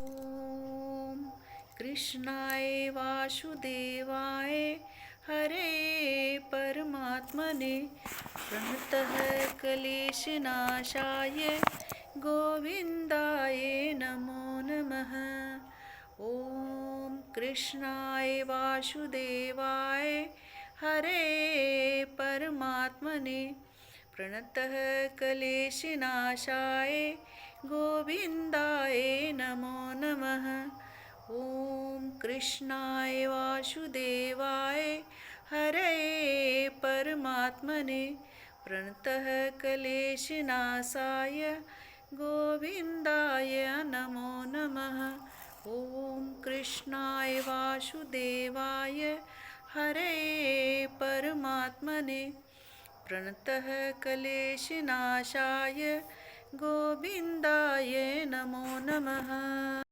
ॐ कृष्णाय वासुदेवाय हरे परमात्मने प्रणतः क्लेशनाशाय गोविन्दाय नमो नमः। ॐ कृष्णाय वासुदेवाय हरे परमात्मने प्रणतः क्लेशनाशाय गोविन्दाय नमो नमः। ॐ कृष्णाय वासुदेवाय हरे परमात्मने प्रणतः क्लेशनाशाय गोविन्दाय नमो नमः। ॐ कृष्णाय वासुदेवाय हरे परमात्मने प्रणतः क्लेशनाशाय गोविन्दाय नमो नमः।